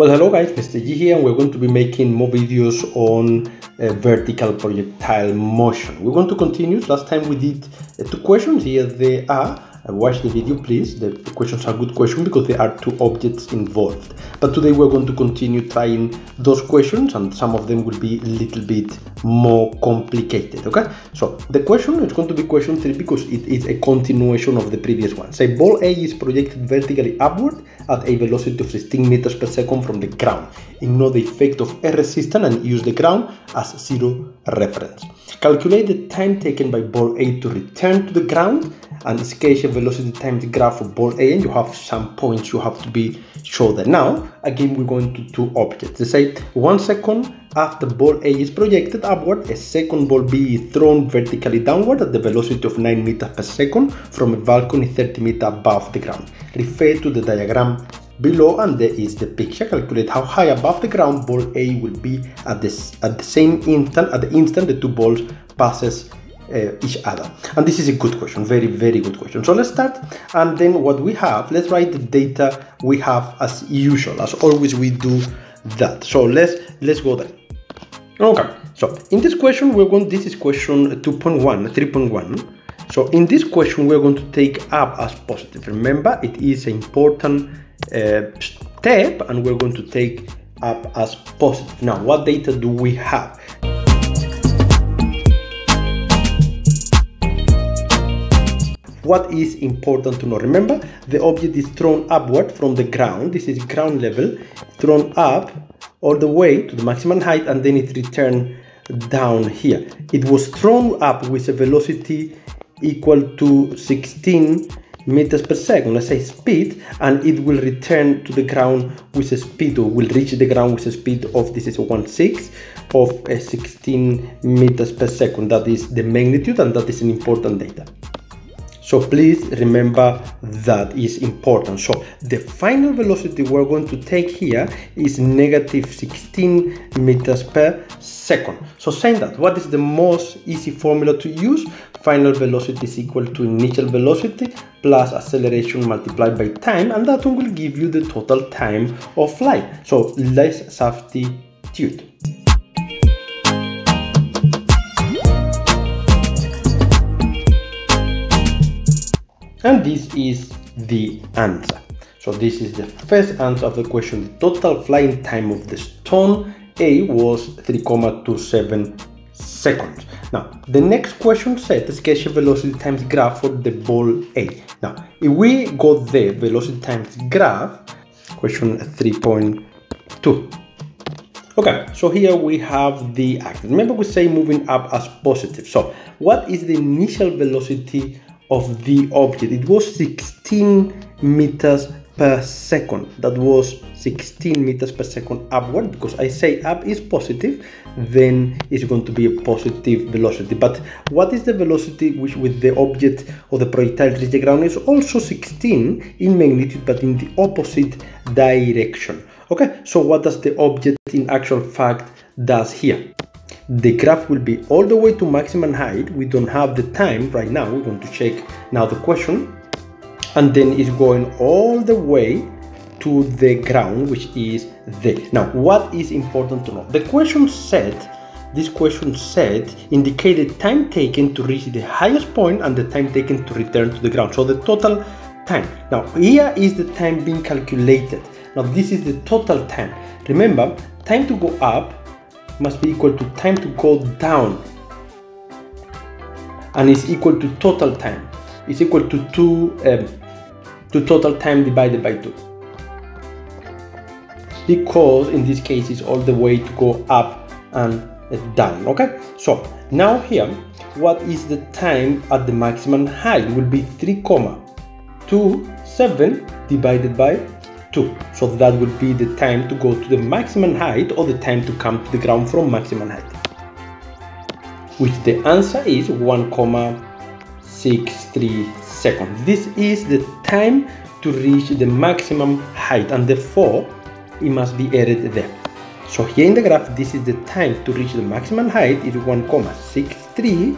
Well, hello guys, Mr. G here, and we're going to be making more videos on vertical projectile motion. We're going to continue. Last time we did 2 questions. Here they are. Watch the video, please. The questions are good questions because there are 2 objects involved. But today we're going to continue trying those questions, and some of them will be a little bit more complicated. Okay, so the question is going to be question 3 because it is a continuation of the previous one. Say ball A is projected vertically upward at a velocity of 16 meters per second from the ground. Ignore the effect of a resistance and use the ground as 0 reference. Calculate the time taken by ball A to return to the ground and sketch a velocity times graph of ball A, and you have some points you have to be sure that. Now again we're going to 2 objects. They say 1 second after ball A is projected upward, a second ball B is thrown vertically downward at the velocity of 9 meters per second from a balcony 30 meters above the ground. Refer to the diagram below, and there is the picture. Calculate how high above the ground ball A will be at the same instant, at the instant the 2 balls passes each other. And this is a good question, very good question. So let's start, and then what we have, let's write the data we have as usual. As always we do that. So let's go there. Okay, so in this question we're going, this is question 3.1. so in this question we're going to take up as positive. Remember, it is an important step, and we're going to take up as positive. Now what data do we have? What is important to know? Remember, the object is thrown upward from the ground. This is ground level, thrown up all the way to the maximum height, and then it returned down here. It was thrown up with a velocity equal to 16 meters per second, let's say speed, and it will return to the ground with a speed, or will reach the ground with a speed of, this is 1/6 of 16 meters per second. That is the magnitude, and that is an important data. So please remember that is important. So the final velocity we're going to take here is negative 16 meters per second. So saying that, what is the most easy formula to use? Final velocity is equal to initial velocity plus acceleration multiplied by time, and that one will give you the total time of flight. So let's substitute. And this is the answer. So this is the first answer of the question. The total flying time of the stone A was 3.27 seconds. Now the next question said sketch a velocity times graph for the ball A. Now if we got the velocity times graph, question 3.2. Okay, so here we have the axis. Remember, we say moving up as positive. So what is the initial velocity of the object? It was 16 meters per second. That was 16 meters per second upward, because I say up is positive, then it's going to be a positive velocity. But what is the velocity which with the object or the projectile reach the ground? Is also 16 in magnitude, but in the opposite direction. Okay, so what does the object in actual fact does here? The graph will be all the way to maximum height. We don't have the time right now. We're going to check now the question, and then it's going all the way to the ground, which is there. Now what is important to know? The question said, this question said indicated time taken to reach the highest point and the time taken to return to the ground. So the total time. Now here is the time being calculated. Now this is the total time. Remember, time to go up must be equal to time to go down, and is equal to total time. It's equal to total time divided by 2, because in this case it's all the way to go up and down. Okay, so now here, what is the time at the maximum height? It will be 3.27 divided by 2. So that would be the time to go to the maximum height, or the time to come to the ground from maximum height, which the answer is 1.63 seconds. This is the time to reach the maximum height, and therefore it must be added there. So here in the graph, this is the time to reach the maximum height is 1.63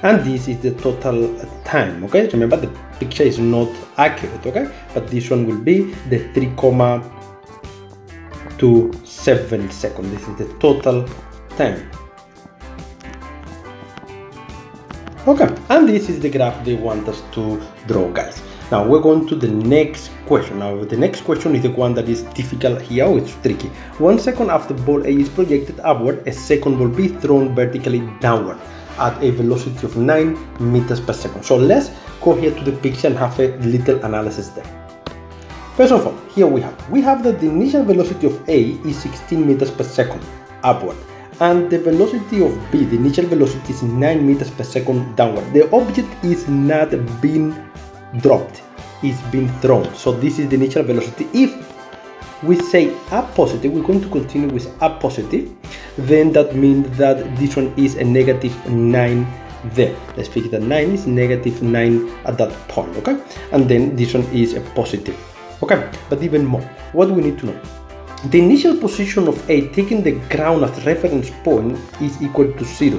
and this is the total time. Okay, remember the picture is not accurate. Okay, but this one will be the 3,27 seconds. This is the total time. Okay, and this is the graph they want us to draw, guys. Now we're going to the next question. Now the next question is the one that is difficult here. It's tricky. 1 second after ball A is projected upward, a second ball B thrown vertically downward at a velocity of 9 meters per second. So let's go here to the picture and have a little analysis there. First of all, here we have that the initial velocity of A is 16 meters per second upward, and the velocity of B, the initial velocity, is 9 meters per second downward. The object is not being dropped, it's being thrown. So this is the initial velocity. If we say a positive, we're going to continue with a positive, then that means that this one is a negative 9 there. Let's pick it at 9, is negative 9 at that point, okay? And then this one is a positive, okay? But even more, what do we need to know? The initial position of A, taking the ground as reference point, is equal to 0.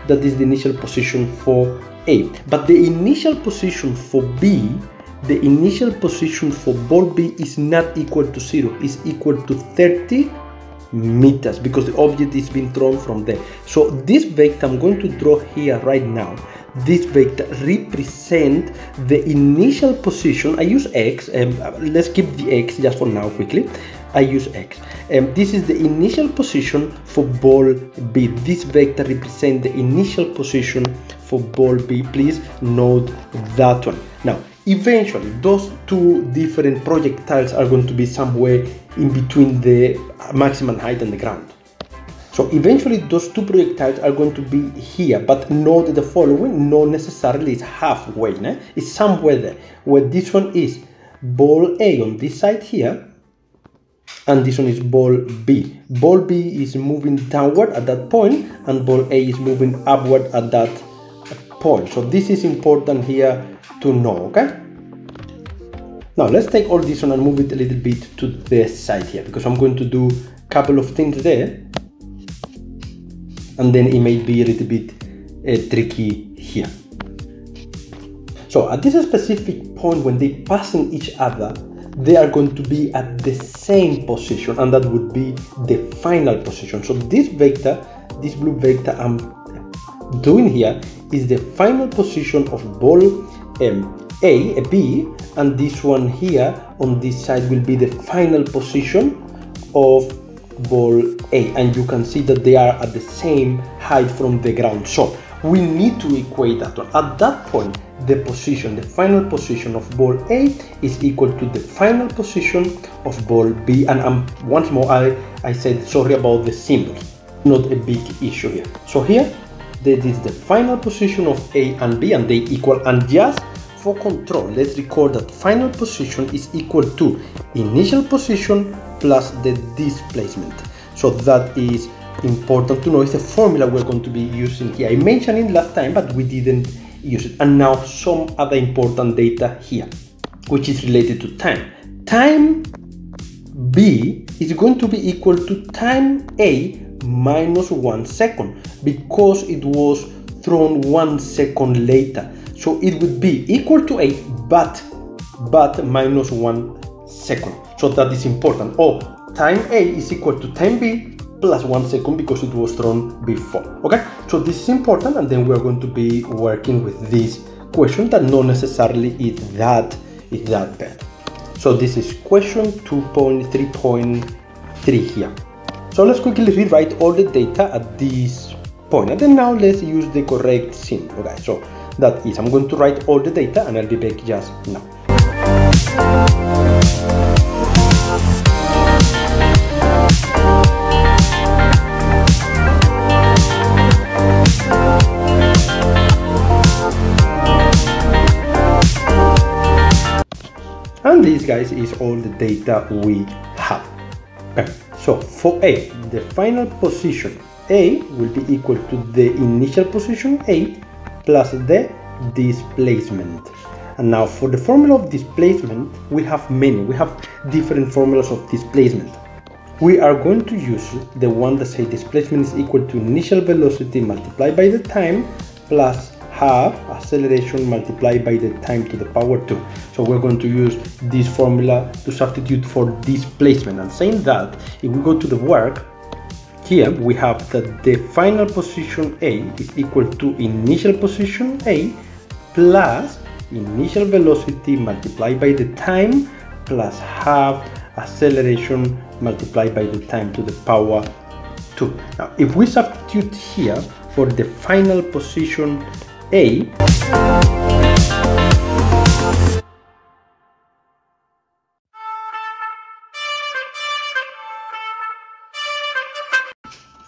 That is the initial position for A. But the initial position for B, the initial position for ball B is not equal to 0. It's equal to 30 meters because the object is being thrown from there. So this vector I'm going to draw here right now, this vector represents the initial position. I use X, let's keep the X just for now quickly. I use X. This is the initial position for ball B. This vector represents the initial position for ball B. Please note that one. Now, eventually, those two different projectiles are going to be somewhere in between the maximum height and the ground. So eventually, those two projectiles are going to be here, but note the following, not necessarily it's halfway, it's somewhere there, where this one is ball A on this side here, and this one is ball B. Ball B is moving downward at that point, and ball A is moving upward at that point. So this is important here to know, okay? Now let's take all this one and move it a little bit to the side here, because I'm going to do a couple of things there, and then it may be a little bit tricky here. So at this specific point, when they passing each other, they are going to be at the same position, and that would be the final position. So this vector, this blue vector I'm doing here, is the final position of ball A, B, and this one here on this side will be the final position of ball A, and you can see that they are at the same height from the ground. So we need to equate that one. At that point, the position, the final position of ball A is equal to the final position of ball B. And once more, I said sorry about the symbols, not a big issue here. So here, that is the final position of A and B, and they equal. And just for control, let's record that final position is equal to initial position plus the displacement. So that is important to know. It's a formula we're going to be using here. I mentioned it last time, but we didn't use it. And now some other important data here, which is related to time. Time B is going to be equal to time A minus 1 second, because it was thrown 1 second later. So it would be equal to A, but minus 1 second. So that is important. Or time A is equal to time B plus 1 second because it was thrown before. Okay, so this is important, and then we're going to be working with this question that not necessarily is that bad. So this is question 2.3.3 here. So let's quickly rewrite all the data at this point, and then now let's use the correct symbol. Okay, so that is, I'm going to write all the data and I'll be back just now. And this, guys, is all the data we have. Okay, so for A, the final position A will be equal to the initial position A plus the displacement. And now for the formula of displacement, we have different formulas of displacement. We are going to use the one that says displacement is equal to initial velocity multiplied by the time plus half acceleration multiplied by the time to the power 2. So we're going to use this formula to substitute for displacement. And saying that, if we go to the work, here we have that the final position A is equal to initial position A plus initial velocity multiplied by the time plus half acceleration multiplied by the time to the power 2. Now, if we substitute here for the final position A,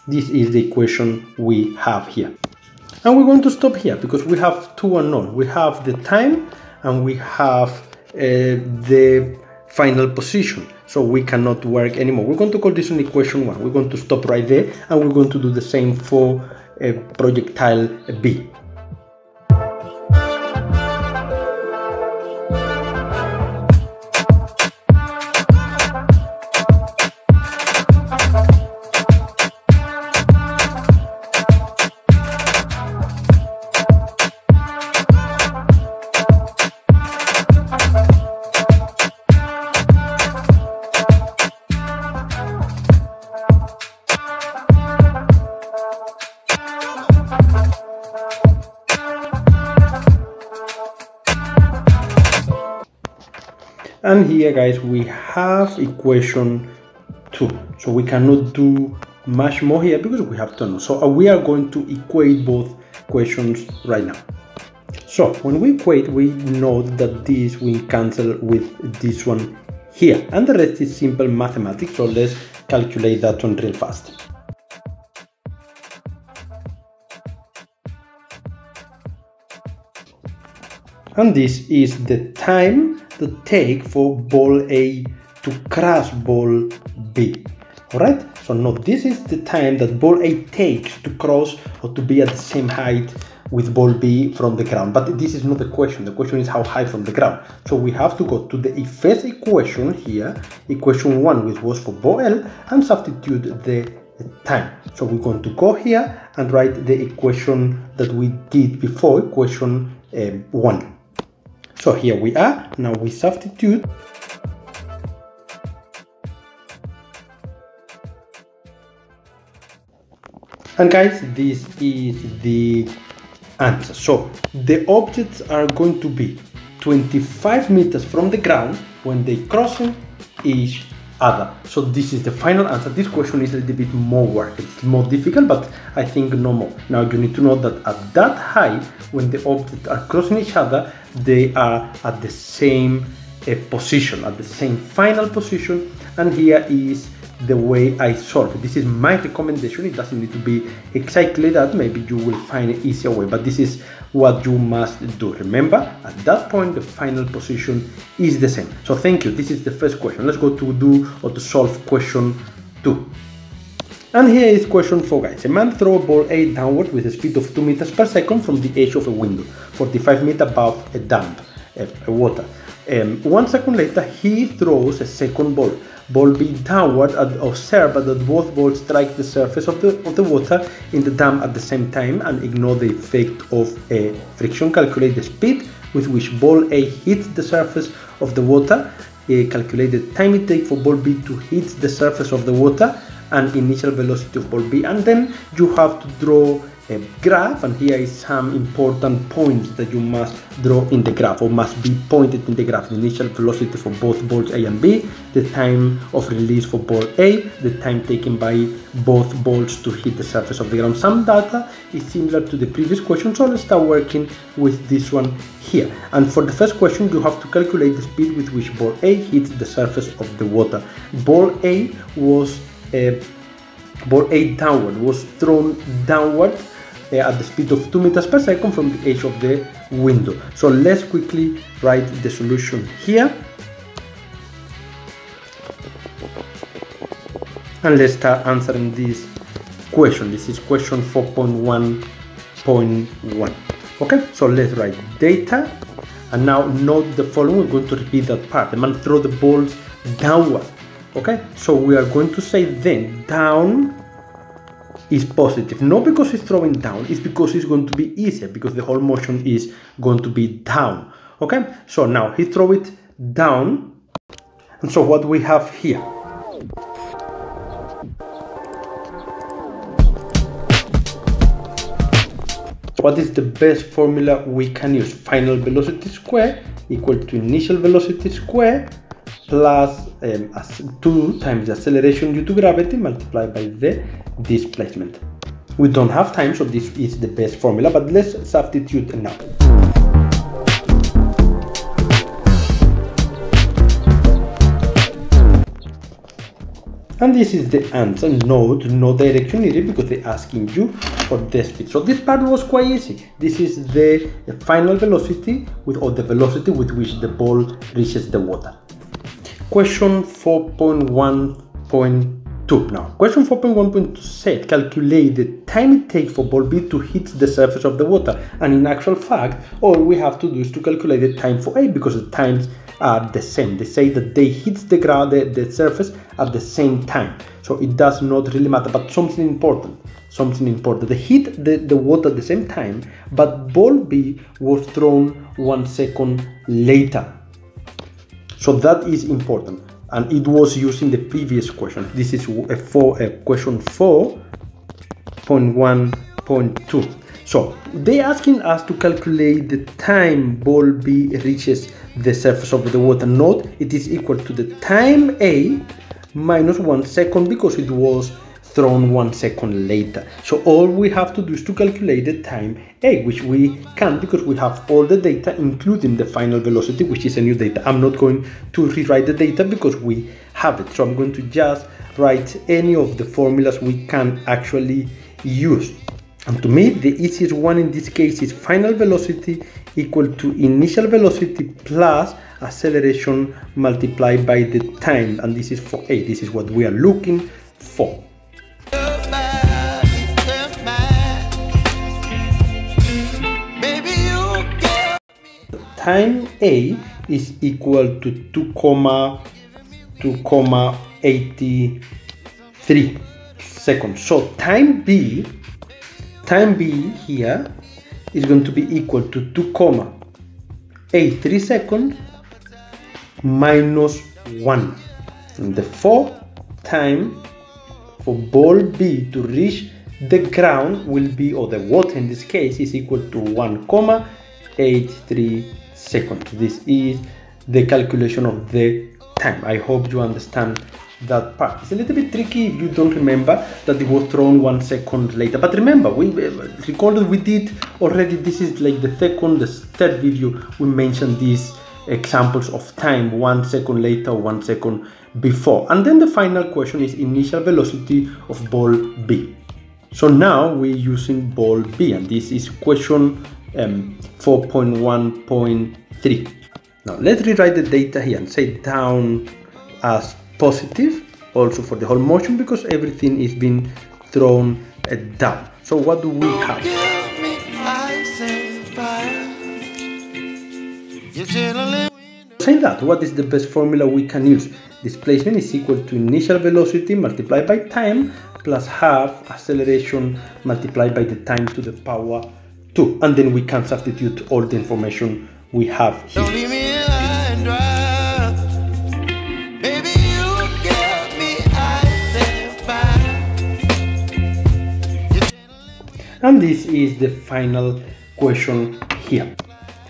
this is the equation we have here. And we're going to stop here because we have two unknowns. We have the time and we have the final position. So we cannot work anymore. We're going to call this one equation 1. We're going to stop right there and we're going to do the same for projectile B. And here, guys, we have equation 2. So we cannot do much more here because we have to know. So we are going to equate both equations right now. So when we equate, we know that this will cancel with this one here. And the rest is simple mathematics. So let's calculate that one real fast. And this is the time that take for ball A to crash ball B. Alright? So now this is the time that ball A takes to cross or to be at the same height with ball B from the ground. But this is not the question. The question is how high from the ground. So we have to go to the first equation here, equation 1, which was for ball L, and substitute the time. So we're going to go here and write the equation that we did before, equation 1. So here we are. Now we substitute. And guys, this is the answer. So the objects are going to be 25 meters from the ground when they crossing each other. So this is the final answer. This question is a little bit more work. It's more difficult, but I think no more. Now you need to know that at that height, when the objects are crossing each other, they are at the same position, at the same final position. And here is the way I solve it. This is my recommendation. It doesn't need to be exactly that. Maybe you will find an easier way, but this is what you must do. Remember, at that point, the final position is the same. So thank you. This is the first question. Let's go to do or to solve question 2. And here is question 4, guys. A man throws ball A downward with a speed of 2 meters per second from the edge of a window, 45 meters above a dam, water. 1 second later, he throws a second ball. Ball B downward, and observe that both balls strike the surface of the water in the dam at the same time, and ignore the effect of friction. Calculate the speed with which ball A hits the surface of the water. Calculate the time it takes for ball B to hit the surface of the water, and initial velocity of ball B. And then you have to draw a graph, and here is some important points that you must draw in the graph, or must be pointed in the graph. The initial velocity for both balls A and B, the time of release for ball A, the time taken by both balls to hit the surface of the ground. Some data is similar to the previous question, so let's start working with this one here. And for the first question, you have to calculate the speed with which ball A hits the surface of the water. Ball A was ball A downward, was thrown downward at the speed of 2 meters per second from the edge of the window. So let's quickly write the solution here. And let's start answering this question. This is question 4.1.1. Okay, so let's write data. And now note the following. We're going to repeat that part. The man throw the balls downward. Okay, so we are going to say then down is positive, not because it's throwing down, it's because it's going to be easier, because the whole motion is going to be down. Okay, so now he throw it down, and so what we have here, what is the best formula we can use? Final velocity square equal to initial velocity square plus 2 times the acceleration due to gravity multiplied by the displacement. We don't have time, so this is the best formula, but let's substitute now. And this is the answer. Note, no direction needed, because they're asking you for the speed. So this part was quite easy. This is the final velocity or the velocity with which the ball reaches the water. Question 4.1.2. Now, question 4.1.2 said calculate the time it takes for ball B to hit the surface of the water. And in actual fact, all we have to do is to calculate the time for A, because the times are the same. They say that they hit the ground, the surface at the same time. So it does not really matter, but something important. They hit the water at the same time, but ball B was thrown 1 second later. So that is important, and it was used in the previous question. This is question 4.1.2. So they're asking us to calculate the time ball B reaches the surface of the water. Note, it is equal to the time A minus 1 second, because it was thrown 1 second later. So all we have to do is to calculate the time A, which we can because we have all the data, including the final velocity, which is a new data. I'm not going to rewrite the data because we have it. So I'm going to just write any of the formulas we can actually use. And to me, the easiest one in this case is final velocity equal to initial velocity plus acceleration multiplied by the time. And this is for A. This is what we are looking for. Time A is equal to 2,83 seconds. So time B here is going to be equal to 2,83 seconds minus 1. And the time for ball B to reach the ground will be, or the water in this case, is equal to 1,83 seconds. This is the calculation of the time. I hope you understand that part. It's a little bit tricky if you don't remember that it was thrown 1 second later, but remember, we recorded, we did already. This is like the third video we mentioned these examples of time 1 second later, 1 second before. And then the final question is initial velocity of ball B. So now we're using ball B, and this is question 4.1.3. Now let's rewrite the data here and say down as positive also for the whole motion, because everything is being thrown down. So what do we have? Saying that, what is the best formula we can use? Displacement is equal to initial velocity multiplied by time plus half acceleration multiplied by the time to the power 2, and then we can substitute all the information we have here. And this is the final question here.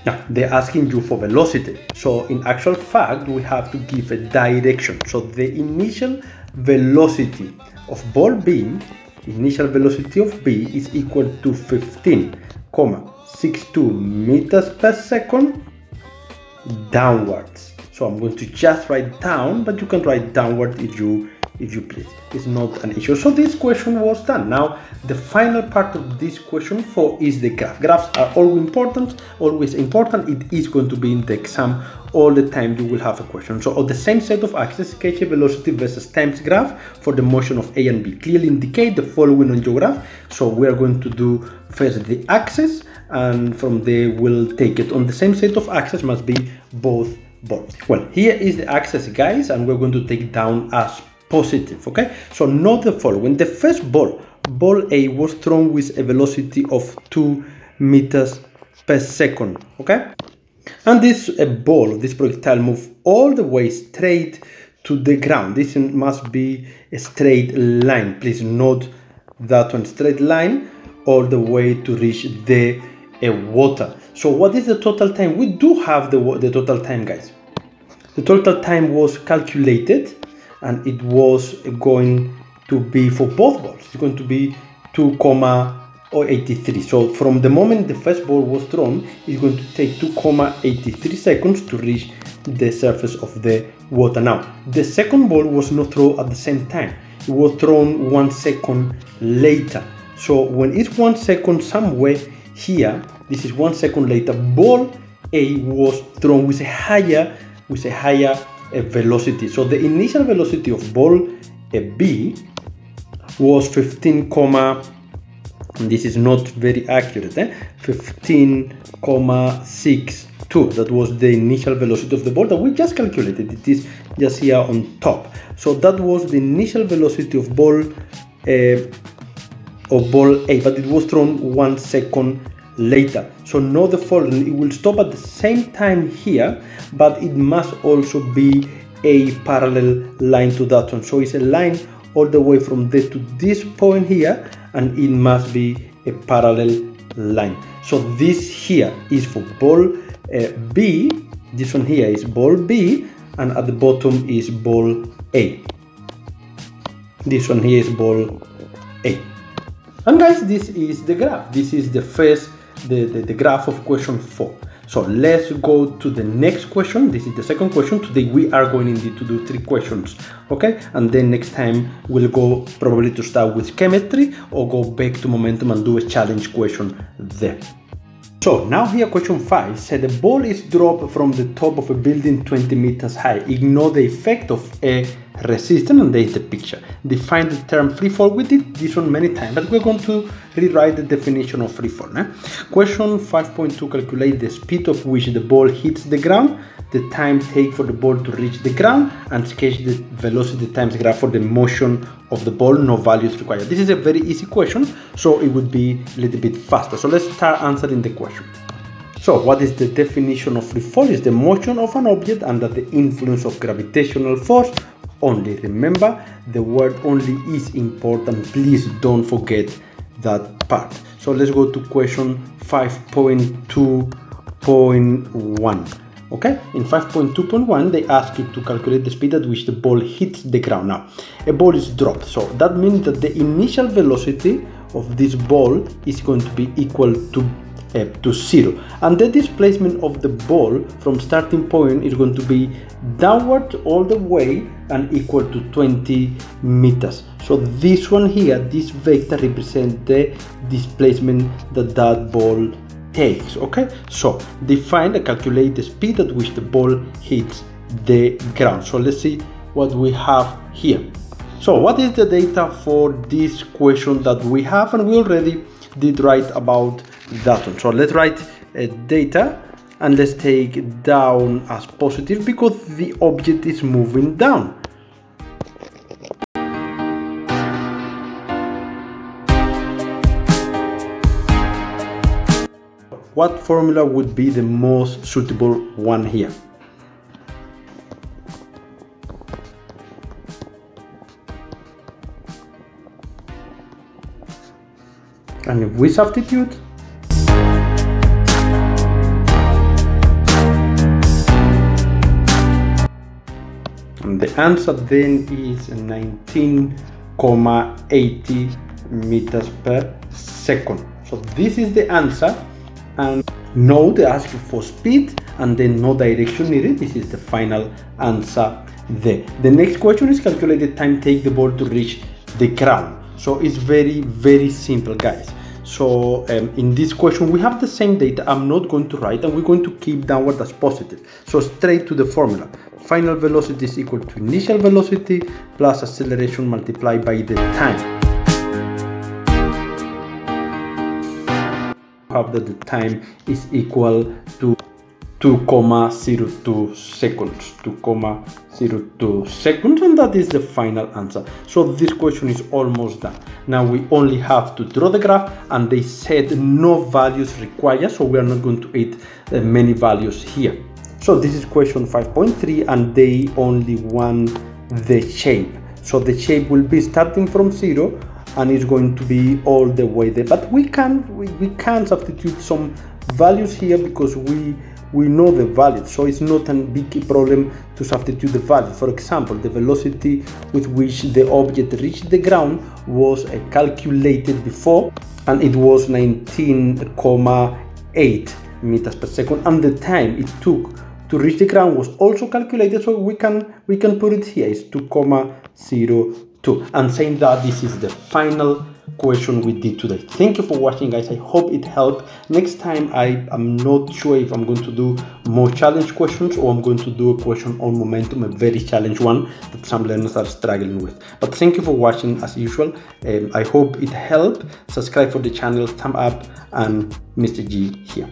Now they're asking you for velocity, so in actual fact we have to give a direction. So the initial velocity of ball B, initial velocity of B is equal to 15,62 meters per second downwards. So I'm going to just write down, but you can write downward if you please. It's not an issue. So this question was done. Now the final part of this question 4 is the graph. Graphs are always important. It is going to be in the exam all the time. You will have a question. So on the same set of axes, sketch a velocity versus times graph for the motion of A and B. Clearly indicate the following on your graph. So we are going to do first the axis, and from there we'll take it on the same set of axes. Must be both balls. Well, here is the axis, guys, and we're going to take it down as positive. Okay, so note the following. The first ball ball A was thrown with a velocity of 2 meters per second, okay? And this ball, this projectile, moved all the way straight to the ground. This must be a straight line. Please note that one, straight line all the way to reach the water. So what is the total time? We do have the total time, guys. The total time was calculated, and it was going to be for both balls. It's going to be 2,83. So from the moment the first ball was thrown, it's going to take 2,83 seconds to reach the surface of the water. Now, the second ball was not thrown at the same time. It was thrown 1 second later. So when it's 1 second somewhere here, this is 1 second later, ball A was thrown with a higher velocity. So the initial velocity of ball B was 15, this is not very accurate, 15,62. That was the initial velocity of the ball that we just calculated. It is just here on top. So that was the initial velocity of ball A, but it was thrown 1 second later. So note the following: it will stop at the same time here, but it must also be a parallel line to that one. So it's a line all the way from there to this point here, and it must be a parallel line. So this here is for ball B, this one here is ball B, and at the bottom is ball A. This one here is ball A. And guys, this is the graph. This is the first, the graph of question 4. So let's go to the next question. This is the second question. Today we are going indeed to do 3 questions, okay? And then next time we'll go probably to start with chemistry or go back to momentum and do a challenge question there. So now here question 5 said the ball is dropped from the top of a building 20 meters high. Ignore the effect of a resistance, and there is the picture. Define the term free fall. We did this one many times, but we're going to rewrite the definition of free fall. Question 5.2, calculate the speed of which the ball hits the ground, the time take for the ball to reach the ground, and sketch the velocity times graph for the motion of the ball. No values required. This is a very easy question, so it would be a little bit faster. So let's start answering the question. So what is the definition of free fall? Is the motion of an object under the influence of gravitational force only. Remember, the word only is important. Please don't forget that part. So let's go to question 5.2.1. Okay, in 5.2.1 they ask you to calculate the speed at which the ball hits the ground. Now, a ball is dropped, so that means that the initial velocity of this ball is going to be equal to 0, and the displacement of the ball from starting point is going to be downward all the way and equal to 20 meters. So this one here, this vector represents the displacement that ball takes. Okay, so define and calculate the speed at which the ball hits the ground. So let's see what we have here. So what is the data for this question that we have, and we already did write about that one. So let's write data, and let's take down as positive because the object is moving down. What formula would be the most suitable one here? And if we substitute, and the answer then is 19,80 meters per second. So this is the answer. And no, they ask you for speed and then no direction needed. This is the final answer there. The next question is calculate the time take the ball to reach the ground. So it's very, very simple, guys. So in this question we have the same data. I'm not going to write, and we're going to keep downward as positive. So straight to the formula. Final velocity is equal to initial velocity plus acceleration multiplied by the time. Have that the time is equal to 2,02 seconds, 2,02 seconds, and that is the final answer. So this question is almost done. Now we only have to draw the graph, and they said no values required, so we are not going to add many values here. So this is question 5.3, and they only want the shape. So the shape will be starting from 0 and it's going to be all the way there, but we can substitute some values here because we know the value, so it's not a big problem to substitute the value. For example, the velocity with which the object reached the ground was calculated before, and it was 19,8 meters per second, and the time it took to reach the ground was also calculated, so we can put it here. It's 2,02. And saying that, this is the final question we did today. Thank you for watching, guys. I hope it helped. Next time I am not sure if I'm going to do more challenge questions or I'm going to do a question on momentum, a very challenged one that some learners are struggling with. But thank you for watching as usual. I hope it helped. Subscribe for the channel, thumb up, and Mr. G here.